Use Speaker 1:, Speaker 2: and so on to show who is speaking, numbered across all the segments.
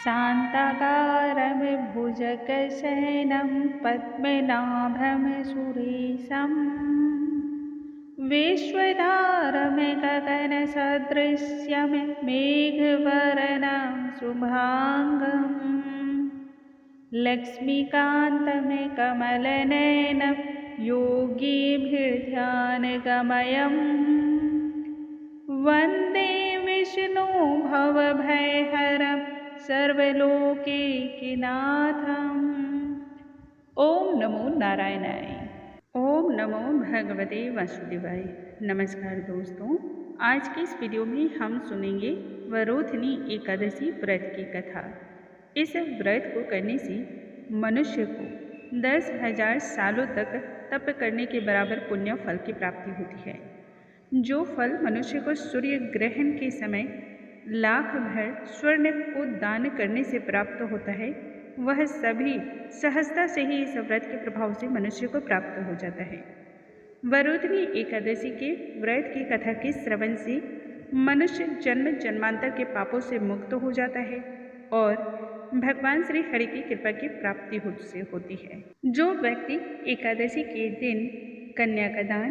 Speaker 1: शान्ताकारं भुजगशयनं पद्मनाभं सुरेशं विश्वधारं गगनसदृशं मेघवर्णं शुभाङ्गं लक्ष्मीकान्तं कमलनयनं योगिभिर्ध्यानगमयम् वन्दे विष्णु भवभयहरं सर्वलोकैकनाथम्। ओम नमो नारायणाय। ओम नमो भगवते वासुदेवाय। नमस्कार दोस्तों, आज की इस वीडियो में हम सुनेंगे वरोधिनी एकादशी व्रत की कथा। इस व्रत को करने से मनुष्य को 10,000 सालों तक तप करने के बराबर पुण्य फल की प्राप्ति होती है। जो फल मनुष्य को सूर्य ग्रहण के समय लाख भर स्वर्ण को दान करने से प्राप्त होता है, वह सभी सहजता से ही इस व्रत के प्रभाव से मनुष्य को प्राप्त हो जाता है। वरोधिनी एकादशी के व्रत की कथा के श्रवण से मनुष्य जन्म जन्मांतर के पापों से मुक्त हो जाता है और भगवान श्री हरि की कृपा की प्राप्ति होती है। जो व्यक्ति एकादशी के दिन कन्या का दान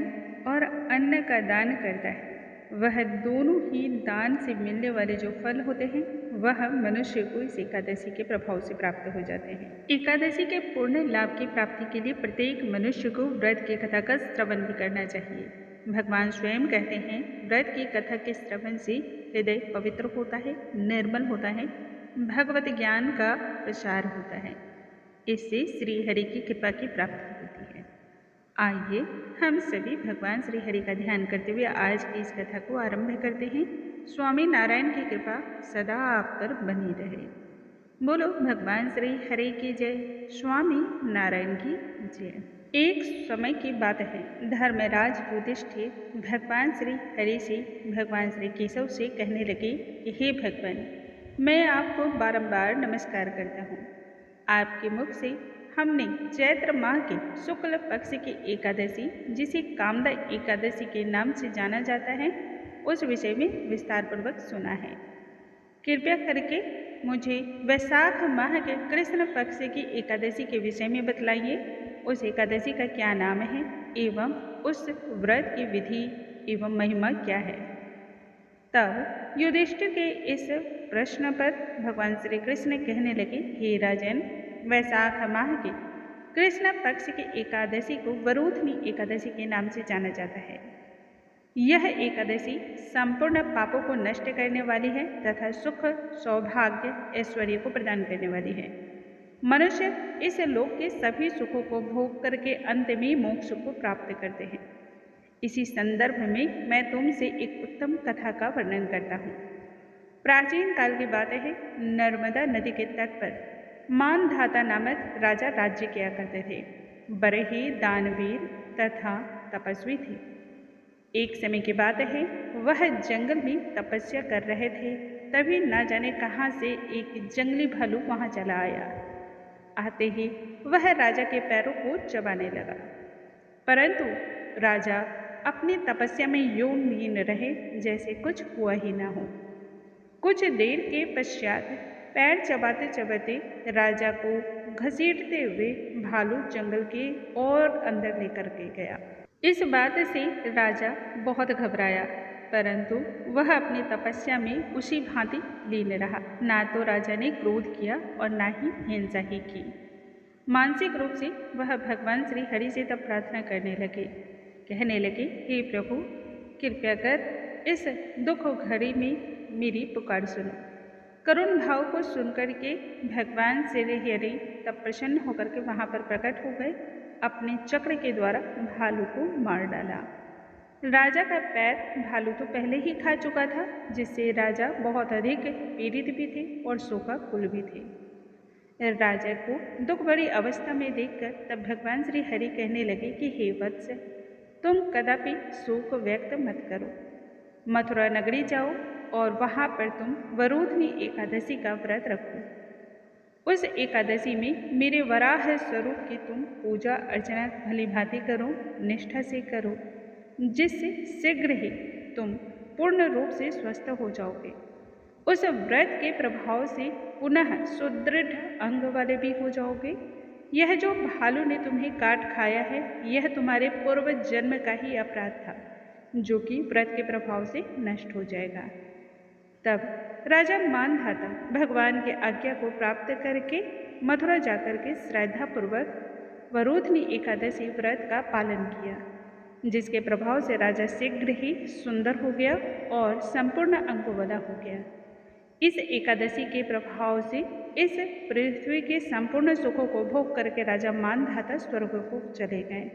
Speaker 1: और अन्न का दान करता है, वह दोनों ही दान से मिलने वाले जो फल होते हैं वह मनुष्य को इस एकादशी के प्रभाव से प्राप्त हो जाते हैं। एकादशी के पूर्ण लाभ की प्राप्ति के लिए प्रत्येक मनुष्य को व्रत की कथा का श्रवण भी करना चाहिए। भगवान स्वयं कहते हैं, व्रत की कथा के श्रवण से हृदय पवित्र होता है, निर्मल होता है, भगवत ज्ञान का प्रसार होता है, इससे श्री हरि की कृपा की प्राप्ति होती है। आइए हम सभी भगवान श्री हरि का ध्यान करते हुए आज की इस कथा को आरंभ करते हैं। स्वामी नारायण की कृपा सदा आप पर बनी रहे। बोलो भगवान श्री हरि की जय, स्वामी नारायण की जय। एक समय की बात है, धर्मराज युधिष्ठिर भगवान श्री हरि से भगवान श्री केशव से कहने लगे, हे भगवान, मैं आपको बारंबार नमस्कार करता हूँ। आपके मुख से हमने चैत्र माह के शुक्ल पक्ष की एकादशी, जिसे कामदा एकादशी के नाम से जाना जाता है, उस विषय में विस्तार पूर्वक सुना है। कृपया करके मुझे वैशाख माह के कृष्ण पक्ष की एकादशी के विषय में बतलाइए। उस एकादशी का क्या नाम है एवं उस व्रत की विधि एवं महिमा क्या है। तब युधिष्ठिर के इस प्रश्न पर भगवान श्री कृष्ण कहने लगे, हे राजन, वैशाख माह के कृष्ण पक्ष की एकादशी को वरोधिनी एकादशी के नाम से जाना जाता है। यह एकादशी संपूर्ण पापों को नष्ट करने वाली है तथा सुख, सौभाग्य, ऐश्वर्य को प्रदान करने वाली है। मनुष्य इस लोक के सभी सुखों को भोग करके अंत में मोक्ष को प्राप्त करते हैं। इसी संदर्भ में मैं तुमसे एक उत्तम कथा का वर्णन करता हूँ। प्राचीन काल की बात है, नर्मदा नदी के तट पर मानधाता नामक राजा राज्य किया करते थे। बड़े ही दानवीर तथा तपस्वी थे। एक समय की बात है, वह जंगल में तपस्या कर रहे थे। तभी न जाने कहाँ से एक जंगली भालू वहाँ चला आया। आते ही वह राजा के पैरों को चबाने लगा, परंतु राजा अपनी तपस्या में यूं लीन रहे जैसे कुछ हुआ ही ना हो। कुछ देर के पश्चात पैर चबाते चबाते राजा को घसीटते हुए भालू जंगल के और अंदर लेकर के गया। इस बात से राजा बहुत घबराया, परंतु वह अपनी तपस्या में उसी भांति लीन रहा। ना तो राजा ने क्रोध किया और ना ही हिंसा ही की। मानसिक रूप से वह भगवान श्री हरि से तब प्रार्थना करने लगे, कहने लगे, हे प्रभु, कृपया कर इस दुख घड़ी में मेरी पुकार सुनो। करुण भाव को सुनकर के भगवान श्री हरि तब प्रसन्न होकर के वहाँ पर प्रकट हो गए। अपने चक्र के द्वारा भालू को मार डाला। राजा का पैर भालू तो पहले ही खा चुका था, जिससे राजा बहुत अधिक पीड़ित भी थे और शोकाकुल भी थे। राजा को दुख भरी अवस्था में देखकर तब भगवान श्री हरि कहने लगे कि हे वत्स, तुम कदापि शोक व्यक्त मत करो। मथुरा नगरी जाओ और वहाँ पर तुम वरोधिनी एकादशी का व्रत रखो। उस एकादशी में मेरे वराह स्वरूप की तुम पूजा अर्चना भली भांति करो, निष्ठा से करो, जिससे शीघ्र ही तुम पूर्ण रूप से स्वस्थ हो जाओगे। उस व्रत के प्रभाव से पुनः सुदृढ़ अंग वाले भी हो जाओगे। यह जो भालू ने तुम्हें काट खाया है, यह तुम्हारे पूर्व जन्म का ही अपराध था, जो कि व्रत के प्रभाव से नष्ट हो जाएगा। तब राजा मानधाता भगवान की आज्ञा को प्राप्त करके मथुरा जाकर के श्रद्धापूर्वक वरोधनी एकादशी व्रत का पालन किया, जिसके प्रभाव से राजा शीघ्र ही सुंदर हो गया और संपूर्ण अंगों वाला हो गया। इस एकादशी के प्रभाव से इस पृथ्वी के संपूर्ण सुखों को भोग करके राजा मानधाता स्वर्ग को चले गए।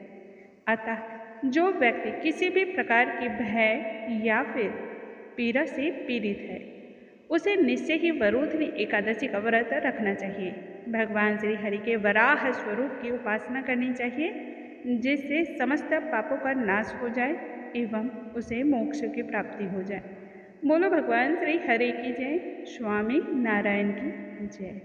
Speaker 1: अतः जो व्यक्ति किसी भी प्रकार की भय या फिर पीड़ा से पीड़ित है, उसे निश्चय ही वरोधनी एकादशी का व्रत रखना चाहिए। भगवान श्री हरि के वराह स्वरूप की उपासना करनी चाहिए, जिससे समस्त पापों का नाश हो जाए एवं उसे मोक्ष की प्राप्ति हो जाए। बोलो भगवान श्री हरि की जय, स्वामी नारायण की जय।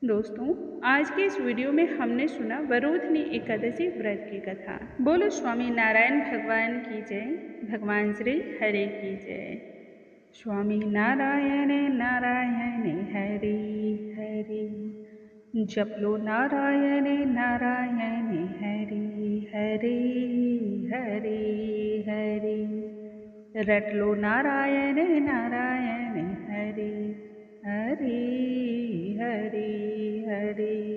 Speaker 1: दोस्तों, आज के इस वीडियो में हमने सुना वरोधनी एकादशी व्रत की कथा। बोलो स्वामी नारायण भगवान की जय, भगवान श्री हरि की जय। स्वामी नारायण नारायण हरि हरि, जप लो नारायण नारायण हरि हरि हरि हरि, रट लो नारायण नारायण हरि हरि हरि हरि।